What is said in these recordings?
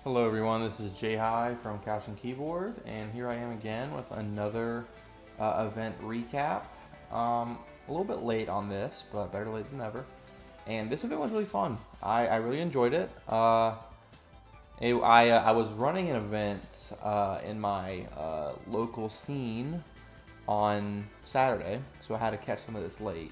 Hello everyone, this is Jay High from Couch and Keyboard, and here I am again with another event recap. A little bit late on this, but better late than never. And this event was really fun. I really enjoyed it. I was running an event in my local scene on Saturday, so I had to catch some of this late.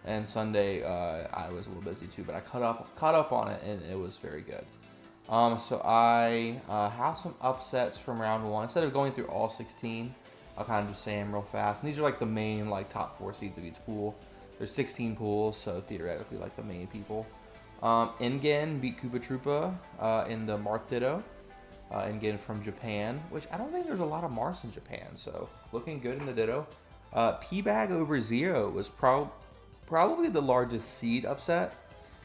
And Sunday I was a little busy too, but I caught up on it, and it was very good. So I have some upsets from round one. Instead of going through all 16, I'll kind of just say them real fast. And these are like the main like top four seeds of each pool. There's 16 pools, so theoretically like the main people. Ingen beat Koopa Troopa in the Marth Ditto. Ingen from Japan, which I don't think there's a lot of Marths in Japan, so looking good in the Ditto. P-Bag over Zero was probably the largest seed upset.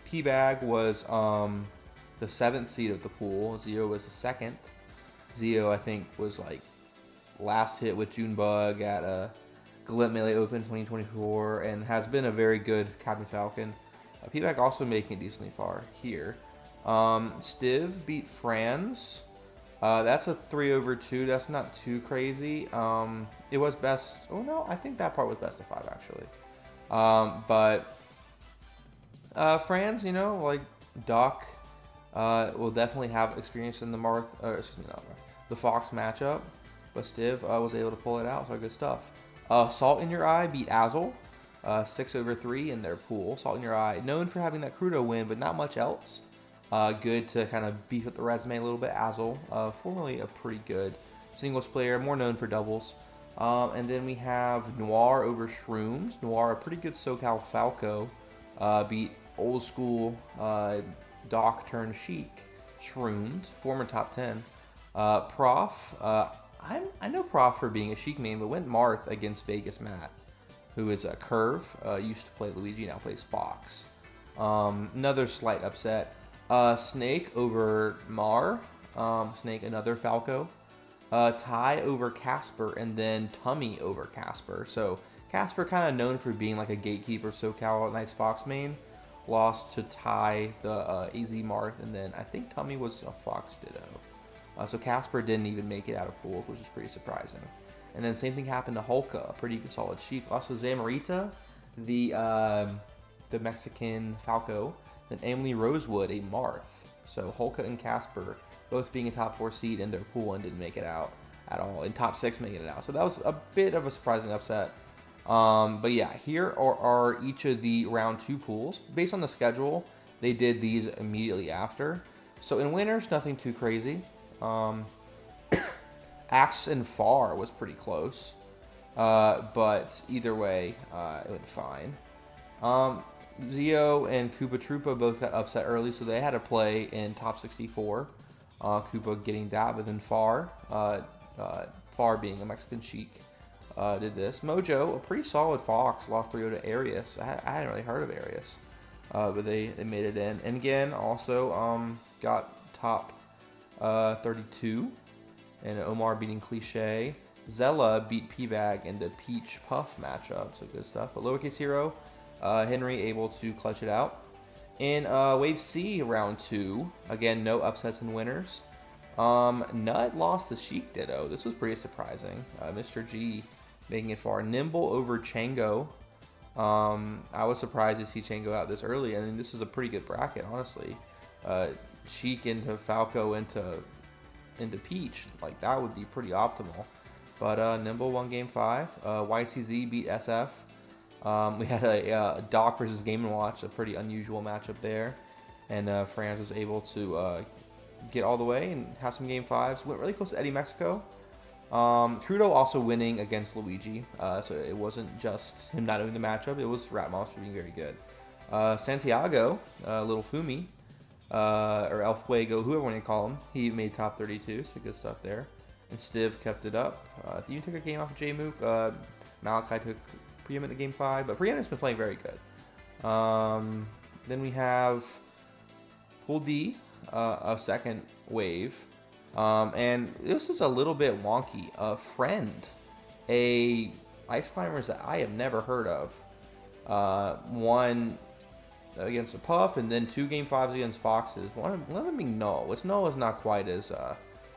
P-Bag was the seventh seed of the pool. Zio was the second. Zio, I think, was like last hit with Junebug at Galette Melee Open 2024 and has been a very good Captain Falcon. P-Bag also making it decently far here. Stiv beat Franz. That's a 3 over 2. That's not too crazy. It was best. Oh no, I think that part was best of 5 actually. But Franz, like Doc will definitely have experience in the the Fox matchup, but Stiv was able to pull it out, so good stuff. Salt in Your Eye beat Azel, 6 over 3 in their pool. Salt in Your Eye, known for having that Crudo win, but not much else. Good to kind of beef up the resume a little bit. Azel, formerly a pretty good singles player, more known for doubles. And then we have Noir over Shrooms. Noir, a pretty good SoCal Falco, beat old school Doc turned Chic, Shroomed, former top 10. Prof, I know Prof for being a Chic main, but went Marth against Vegas Matt, who is a Curve, used to play Luigi, now plays Fox. Another slight upset. Snake over Mar, Snake another Falco. Ty over Casper, and then Tummy over Casper. So Casper kind of known for being like a gatekeeper SoCal Knights Fox main. Lost to Ty, the AZ Marth, and then I think Tummy was a Fox Ditto. So Casper didn't even make it out of pools, which is pretty surprising. And then same thing happened to Holka, a pretty solid Sheik. Also Zamarita, the Mexican Falco, then Emily Rosewood, a Marth. So Holka and Casper both being a top 4 seed in their pool and didn't make it out at all. In top 6 making it out. So that was a bit of a surprising upset. But yeah, here are each of the round 2 pools. Based on the schedule, they did these immediately after. So in winners, nothing too crazy. Axe and Far was pretty close. But either way, it went fine. Zio and Koopa Troopa both got upset early, so they had to play in top 64. Koopa getting that, but then Far being a Mexican Chic, did this. Mojo, a pretty solid Fox, lost 3-0 to Arius. I hadn't really heard of Arius, but they made it in. And again, also got top 32, and Omar beating Cliche. Zella beat P-Bag in the Peach Puff matchup, so good stuff. But Lowercase Hero, Henry able to clutch it out. In Wave C, round 2, again, no upsets and winners. Nut lost the Sheik Ditto. This was pretty surprising. Mr. G making it far. Nimble over Chango. I was surprised to see Chango out this early, and this is a pretty good bracket, honestly. Sheik into Falco into Peach, like that would be pretty optimal. But Nimble won game 5. YCZ beat SF. We had a Doc versus Game & Watch, a pretty unusual matchup there. And Franz was able to get all the way and have some game 5s. Went really close to Eddie Mexico. Crudo also winning against Luigi. So it wasn't just him not knowing the matchup. It was Rat Monster being very good. Santiago, Little Fumi, or El Fuego, whoever you want to call him, he made top 32, so good stuff there. And Stiv kept it up. You took a game off of J-Mook. Malachi took Preeminent game 5, but Preeminent's been playing very good. Then we have Pool D, a second wave. And this is a little bit wonky. A Friend, a Ice Climbers that I have never heard of, won against a Puff, and then 2 Game 5s against Foxes. One of them being Null, which Null is not quite as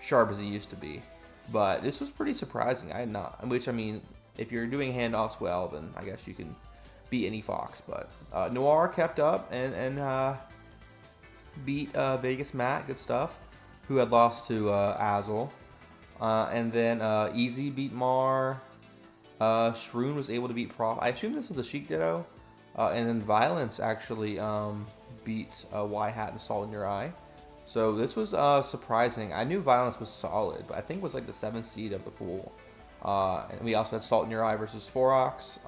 sharp as he used to be. But this was pretty surprising. I had not, which I mean, if you're doing handoffs well, then I guess you can beat any Fox. But Noir kept up and beat Vegas Matt, good stuff, who had lost to Azel. And then Easy beat Mar. Shroon was able to beat Prof. I assume this was the Sheik Ditto. And then Violence actually beat Y-Hat and Salt in Your Eye. So this was surprising. I knew Violence was solid, but I think it was like the 7th seed of the pool. And we also had Salt in Your Eye versus Forox.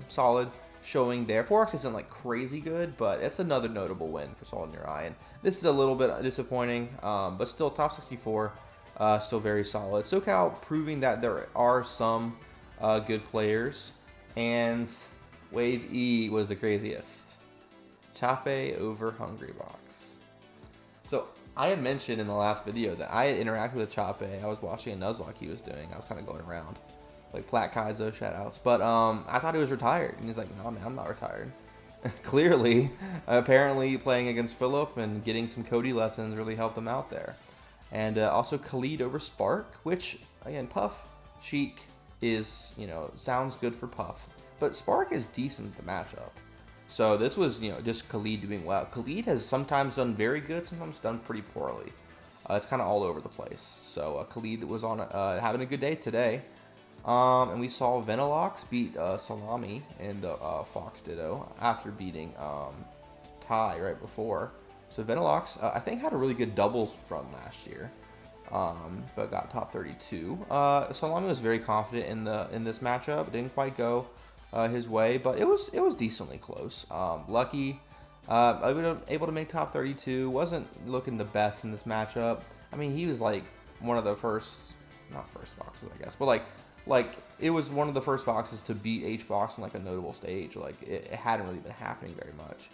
Solid showing there. Forox isn't like crazy good, but it's another notable win for Salt in Your Eye. And this is a little bit disappointing, but still top 64, still very solid. SoCal proving that there are some good players, and Wave E was the craziest. Chape over Hungrybox. So I had mentioned in the last video that I had interacted with Chape. I was watching a Nuzlocke he was doing. I was kind of going around, like Plat Kaizo shoutouts. But I thought he was retired, and he's like, "No, man, I'm not retired." Clearly, apparently playing against Philip and getting some Cody lessons really helped him out there. And also Khalid over Spark, which again, Puff Sheik is, sounds good for Puff, but Spark is decent at the matchup. So this was, just Khalid doing well. Khalid has sometimes done very good, sometimes done pretty poorly. It's kind of all over the place. So Khalid was on having a good day today. And we saw Venilox beat Salami in the Fox Ditto after beating Ty right before. So Venilox, I think, had a really good doubles run last year, but got top 32. Salami was very confident in this matchup. It didn't quite go his way, but it was decently close. Lucky, able to make top 32. Wasn't looking the best in this matchup. I mean, he was like one of the not first Foxes, I guess, but like it was one of the first Foxes to beat H-Box on like a notable stage. Like it hadn't really been happening very much.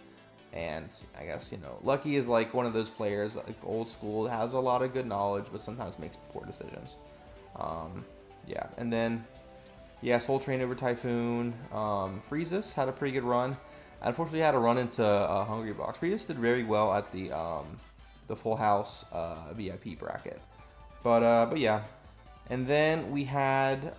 And I guess, Lucky is like one of those players, like old school, has a lot of good knowledge, but sometimes makes poor decisions. Yeah, and then, Soul Train over Typhoon. Freezus had a pretty good run. Unfortunately, had a run into Hungrybox. Freezus did very well at the Full House VIP bracket. But yeah. And then we had,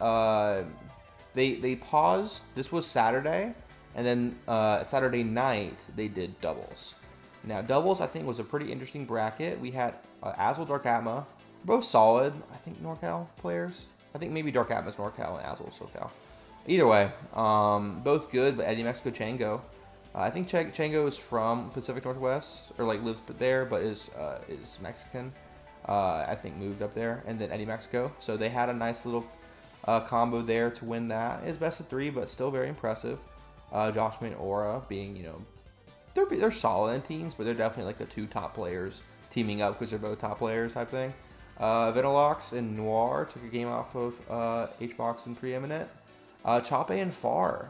they paused. This was Saturday. And then Saturday night, they did doubles. Now, doubles, I think, was a pretty interesting bracket. We had Azel, Dark Atma, both solid, I think, NorCal players. I think maybe Dark Atma's NorCal and Azel SoCal. Either way, both good, but Eddie Mexico Chango. I think Chango is from Pacific Northwest, or like lives there, but is Mexican. I think moved up there. And then Eddie Mexico. So they had a nice little combo there to win that. It's best of 3, but still very impressive. Joshua and Aura being, they're solid in teams, but they're definitely like the 2 top players teaming up because they're both top players type thing. Venilox and Noir took a game off of HBox and Preeminent. Chape and Far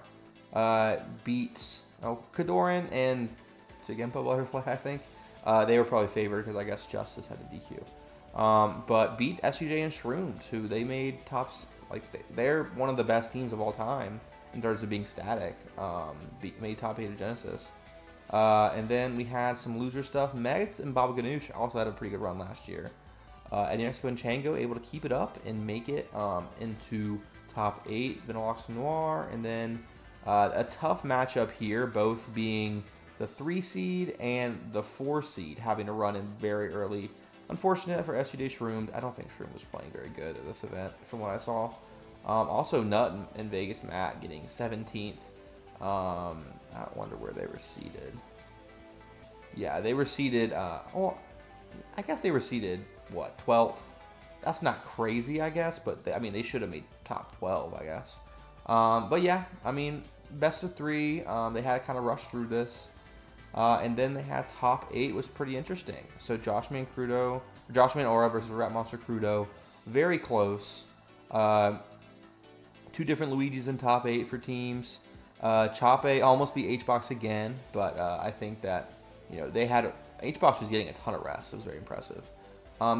beat Kadoran and Tsugempa Butterfly, I think. They were probably favored because I guess Justice had a DQ. But beat SUJ and Shrooms, who they made tops. Like they're one of the best teams of all time in terms of being static. Made top 8 of Genesis. And then we had some loser stuff. Megs and Baba Ganoush also had a pretty good run last year. Eddie Mexico and Chango able to keep it up and make it into top 8. Venilox Noir, and then a tough matchup here, both being the 3 seed and the 4 seed having to run in very early. Unfortunate for SUJ Shroom. I don't think Shroom was playing very good at this event from what I saw. Also Nut and Vegas Matt getting 17th. I wonder where they were seeded. Yeah, they were seeded, I guess they were seeded, 12th? That's not crazy, I guess, but they should have made top 12, I guess. But yeah, best of 3. They had to kind of rush through this. And then they had top 8 was pretty interesting. So Joshman and Aura versus Rat Monster Crudo, very close. 2 different Luigis in top 8 for teams. Chape almost beat HBox again, but I think that they had HBox was getting a ton of rest. It was very impressive.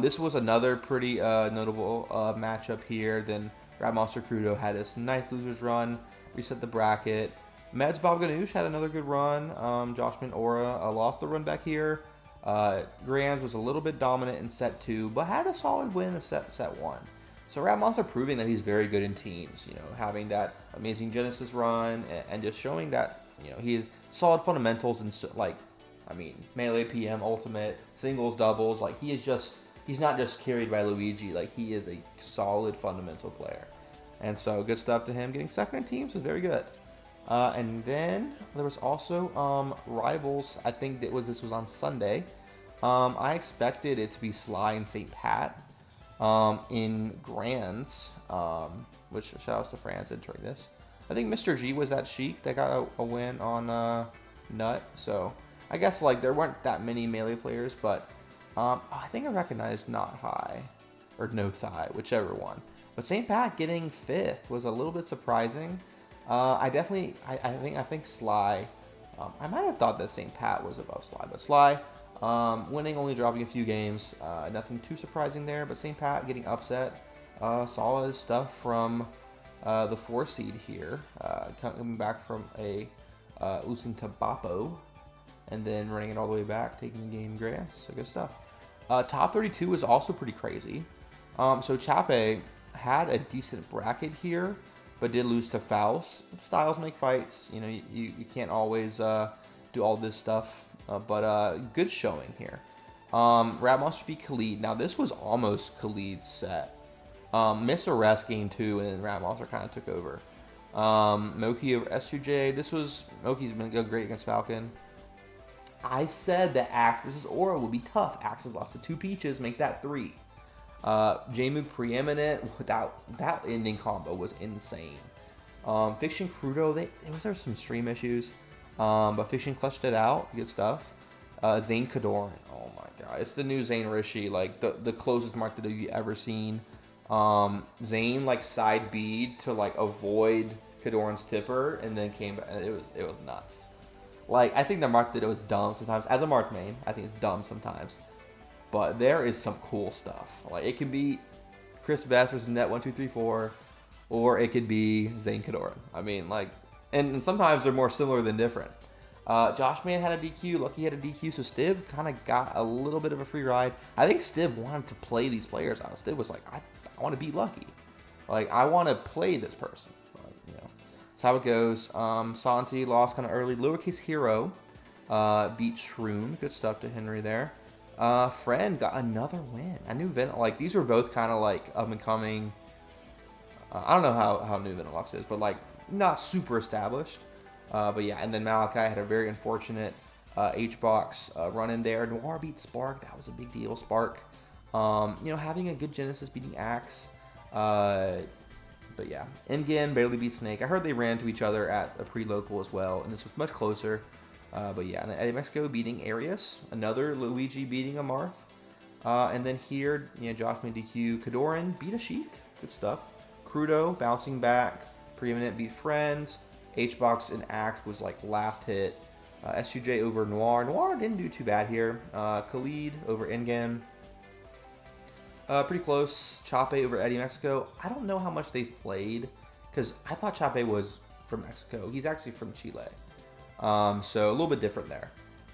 This was another pretty notable matchup here. Then Rat Monster Crudo had this nice losers run, reset the bracket. Meds Bob Ganoush had another good run. Joshman Aura lost the run back here. Grands was a little bit dominant in set 2, but had a solid win in set 1. So Rat Monster proving that he's very good in teams, having that amazing Genesis run and just showing that, he has solid fundamentals and melee PM, ultimate, singles, doubles. Like he's not just carried by Luigi, like he is a solid fundamental player. And so good stuff to him. Getting second in teams was very good. And then there was also Rivals. I think this was on Sunday. I expected it to be Sly and St. Pat in Grands, which shout outs to France entering this. I think Mr. G was at Sheik that got a win on Nut. So I guess there weren't that many melee players, but I think I recognized Not High or No Thigh, whichever one. But St. Pat getting 5th was a little bit surprising. I think Sly. I might have thought that St. Pat was above Sly, but Sly winning, only dropping a few games. Nothing too surprising there, but St. Pat getting upset. Solid stuff from the 4 seed here, coming back from a losing to Bappo, and then running it all the way back, taking the game Grants. So good stuff. Top 32 is also pretty crazy. So Chape had a decent bracket here, but did lose to Faust. Styles make fights. You can't always do all this stuff, but good showing here. Rat Monster beat Khalid. Now this was almost Khalid's set. Missed a rest game 2, and then Rat Monster kind of took over. Moki over S2J. Moki's been great against Falcon. I said that Axe versus Aura will be tough. Axe has lost to 2 Peaches, make that 3. J-Move preeminent. That ending combo was insane. Fiction Crudo, there was some stream issues, but Fiction clutched it out. Good stuff. Zane Kadoran, oh my god, it's the new Zane Rishi, the closest Mark that you've ever seen. Zane side bead to avoid Kadoran's tipper, and then came back. It was nuts. I think the Mark that it was dumb sometimes. As a Mark main, I think it's dumb sometimes. But there is some cool stuff. It could be Chris Best versus Net 1234, or it could be Zane Kadoran. I mean, and sometimes they're more similar than different. Josh Man had a DQ, Lucky had a DQ, so Stiv kind of got a little bit of a free ride. I think Stiv wanted to play these players out. Stiv was like, I want to beat Lucky. I want to play this person. But, that's how it goes. Santi lost kind of early. Lowercase Hero beat Shroom. Good stuff to Henry there. Friend got another win. I knew these were both kind of up and coming. I don't know how new Venilux is, but not super established. But yeah, and then Malachi had a very unfortunate H-Box run in there. Noir beat Spark. That was a big deal. Spark, having a good Genesis beating Axe. But yeah, Endgame barely beat Snake. I heard they ran to each other at a pre-local as well, and this was much closer. But yeah, and Eddie Mexico beating Arius. Another Luigi beating a Marth. And then here, Josh made DQ. Kadoran beat a Sheik. Good stuff. Crudo bouncing back. Preeminent beat Friends. H-Box and Axe was last hit. S2J over Noir. Noir didn't do too bad here. Khalid over Endgame. Pretty close. Chape over Eddie Mexico. I don't know how much they've played, because I thought Chape was from Mexico. He's actually from Chile. So a little bit different there.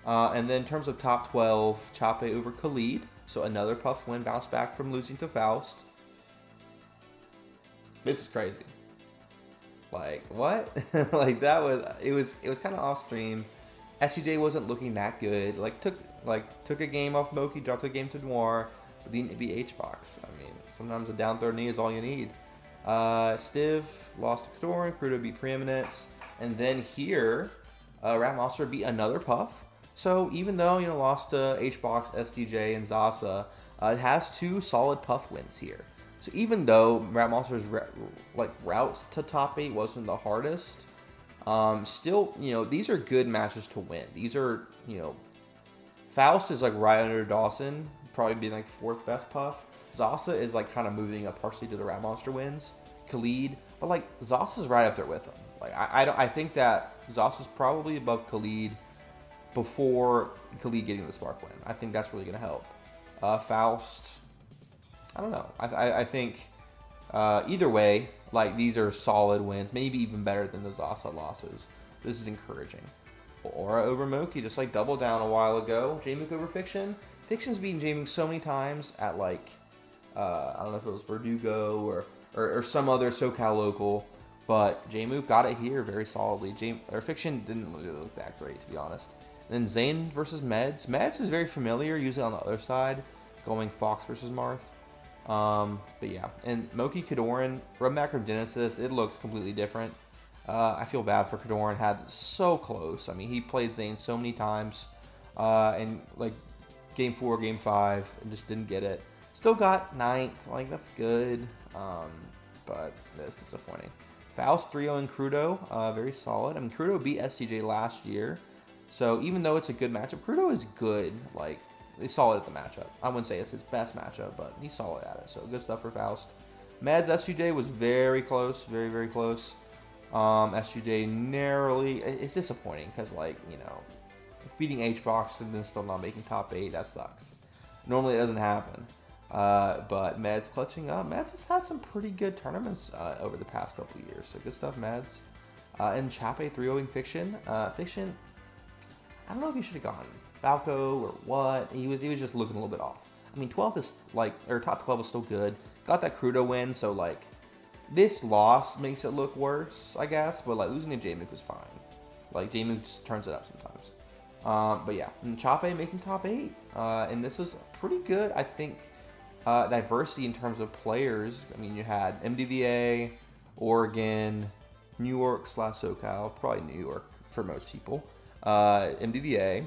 And then in terms of top 12, Chape over Khalid. So another Puff win, bounce back from losing to Faust. This is crazy. What? It was kind of off stream. SUJ wasn't looking that good. Took a game off Moki, dropped a game to Noir, but didn't beat H-Box. I mean, sometimes a down throw knee is all you need. Stiv lost to Kadoran, Crudo beat Preeminent, and then here, Rat Monster beat another Puff. So even though lost to H-Box, SDJ, and Zasa, it has 2 solid Puff wins here. So even though Rat Monster's route to top 8 wasn't the hardest, still, these are good matches to win. These are, Faust is right under Dawson, probably being 4th best Puff. Zasa is kind of moving up partially to the Rat Monster wins. Khalid, but Zasa's right up there with him. I think that Zasa's probably above Khalid before Khalid getting the Spark win. I think that's really going to help. Faust, I don't know. I think either way, these are solid wins, maybe even better than the Zasa losses. This is encouraging. Aura over Moki, just like double down a while ago. Jmook over Fiction. Fiction's beaten Jmook so many times at like, I don't know if it was Verdugo or some other SoCal local, but Jmook got it here very solidly. Fiction didn't really look that great, to be honest. And then Zane versus Meds. Meds is very familiar, usually on the other side, going Fox versus Marth. But yeah, and Moki Kadoran, run back from Genesis, it looked completely different. I feel bad for Kadoran, had so close. I mean, he played Zane so many times, and like game 4, game 5, and just didn't get it. Still got 9th, like that's good, but that's disappointing. Faust 3-0 in Crudo, very solid. I mean, Crudo beat STJ last year, so even though it's a good matchup, Crudo is good. Like, he's solid at the matchup. I wouldn't say it's his best matchup, but he's solid at it, so good stuff for Faust. Meds STJ was very close, very, very close. SUJ narrowly, it's disappointing because, like, you know, beating HBox and then still not making top 8, that sucks. Normally it doesn't happen. But Meds clutching up. Meds has had some pretty good tournaments over the past couple of years, so good stuff, Meds. And Chape 3-0ing Fiction. Fiction, I don't know if he should have gone Falco or what. He was just looking a little bit off. I mean, 12th is like, or top 12 is still good. Got that Crudo win, so like, this loss makes it look worse, I guess, but like losing to Jmook was fine. Like Jmook just turns it up sometimes. But yeah, and Chape making top 8, and this was pretty good. I think diversity in terms of players. I mean, you had MDVA, Oregon, New York / SoCal, probably New York for most people. MDVA,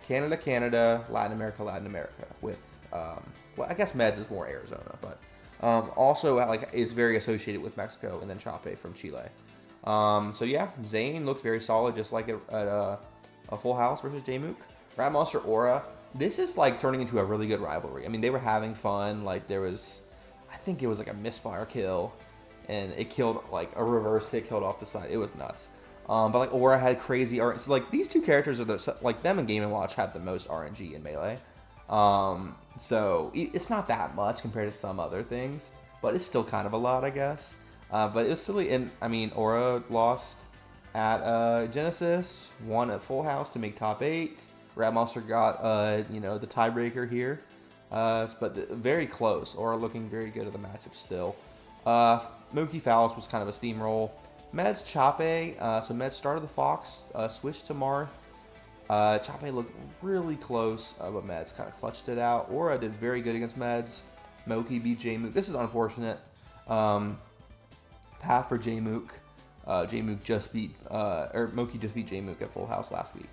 Canada, Latin America, with well, I guess Meds is more Arizona, but. Also, like, is very associated with Mexico, and then Chape from Chile. So yeah, Zane looked very solid, just like at a Full House versus Jmook. Rat Monster Aura, this is like turning into a really good rivalry. I mean, they were having fun. Like, there was, I think it was like a misfire kill, and it killed like a reverse hit, killed off the side. It was nuts. But like Aura had crazy art. So like these two characters are like them and Game & Watch have the most RNG in Melee. So it's not that much compared to some other things, but it's still kind of a lot, I guess. But it was silly, and I mean, Aura lost at Genesis, won at Full House to make top 8. Rat Monster got you know, the tiebreaker here, but very close. Aura looking very good at the matchup still. Moki Faust was kind of a steamroll. Meds Chape, so Meds started the Fox, switched to Marth. Chape looked really close, but Meds kind of clutched it out. Aura did very good against Meds. Moki beat Jmook. This is unfortunate. Path for Jmook. Jmook just beat, or Moki just beat Jmook at Full House last week.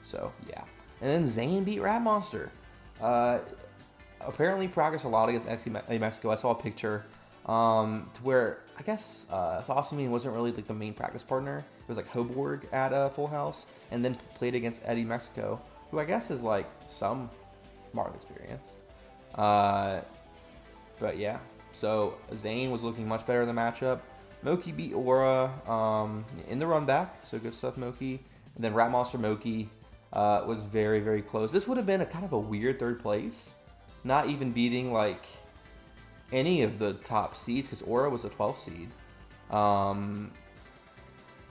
So, yeah. And then Zane beat Rat Monster. Apparently practiced a lot against XC Mexico. I saw a picture to where, I guess, Thossamine wasn't really like the main practice partner. It was like Hoborg at Full House, and then played against Eddie Mexico, who I guess is like some Marth experience. But yeah, so Zane was looking much better in the matchup. Moki beat Aura in the run back, so good stuff, Moki. And then Rat Monster Moki was very, very close. This would have been a kind of a weird third place, not even beating like any of the top seeds, because Aura was a 12th seed.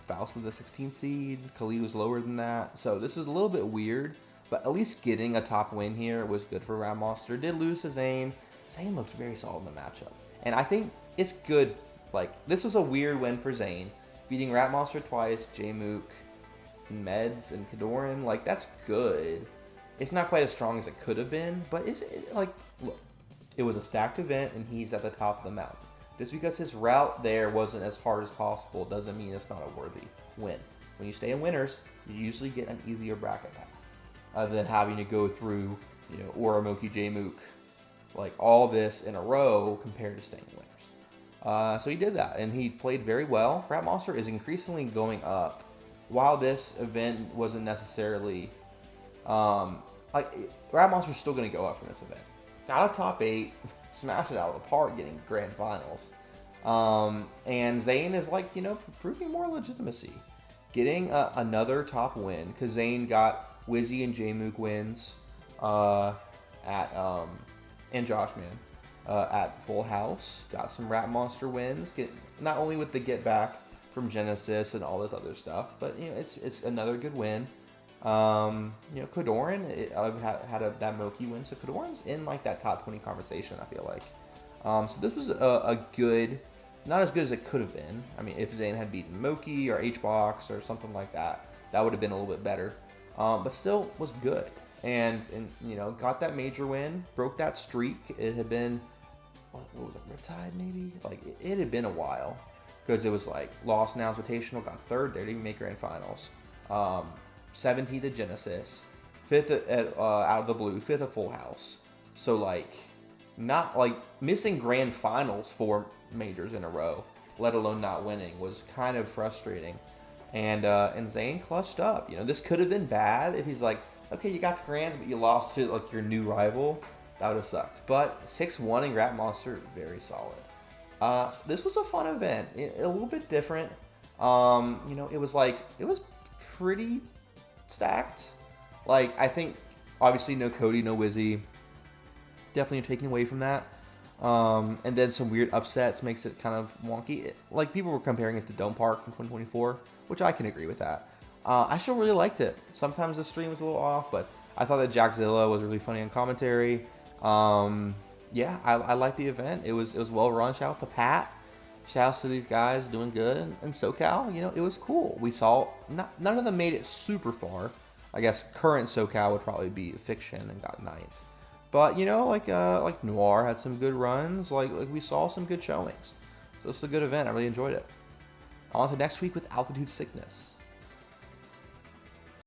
Faust was a 16th seed. Khalid was lower than that. So this was a little bit weird, but at least getting a top win here was good for Rat Monster. Did lose to Zane. Zane looked very solid in the matchup. And I think it's good. Like, this was a weird win for Zane. Beating Rat Monster twice, Jmook, Meds, and Kadoran. Like, that's good. It's not quite as strong as it could have been, but like, look, it was a stacked event, and he's at the top of the mountain. Just because his route there wasn't as hard as possible doesn't mean it's not a worthy win. When you stay in winners, you usually get an easier bracket path than having to go through, you know, Aura, Moki, Jmook, like all this in a row compared to staying in winners. So he did that, and he played very well. Rat Monster is increasingly going up. While this event wasn't necessarily, like, Rat Monster's still going to go up from this event. Got a top 8. Smash it out of the park, getting grand finals. And Zane is, like, you know, proving more legitimacy. Getting another top win, because Zane got Wizzy and Jmook wins and Joshman at Full House. Got some Rat Monster wins. Not only with the get back from Genesis and all this other stuff. But it's another good win. Kodorin, I've had that Moki win, so Kodorin's in like that top 20 conversation, I feel like. So this was a good, not as good as it could have been. I mean, if Zane had beaten Moki or H-Box or something like that, that would have been a little bit better. But still was good. And got that major win, broke that streak. It had been, what was it, Riptide maybe? Like, it had been a while. Because it was like, lost Nouns Invitational, got third there, didn't make Grand Finals. 17th at Genesis, 5th at Out of the Blue, 5th at Full House. So like, not like missing Grand Finals 4 majors in a row, let alone not winning, was kind of frustrating. And Zane clutched up. This could have been bad if he's like, okay, you got the Grands, but you lost to like your new rival. That would have sucked. But 6-1 in Grap Monster, very solid. So this was a fun event, a little bit different. It was pretty stacked. Like, I think obviously no Cody, no Wizzy, definitely taking away from that. And then some weird upsets makes it kind of wonky. Like, people were comparing it to Dome Park from 2024, which I can agree with that. I still really liked it. Sometimes the stream was a little off, but I thought that Jackzilla was really funny on commentary. Yeah, I liked the event. It was well run. Shout out to Pat. Shout out to these guys doing good. And SoCal, it was cool. We saw none of them made it super far. I guess current SoCal would probably be Fiction and got 9th. But like Noir had some good runs. Like we saw some good showings. So it's a good event. I really enjoyed it. On to next week with Altitude Sickness.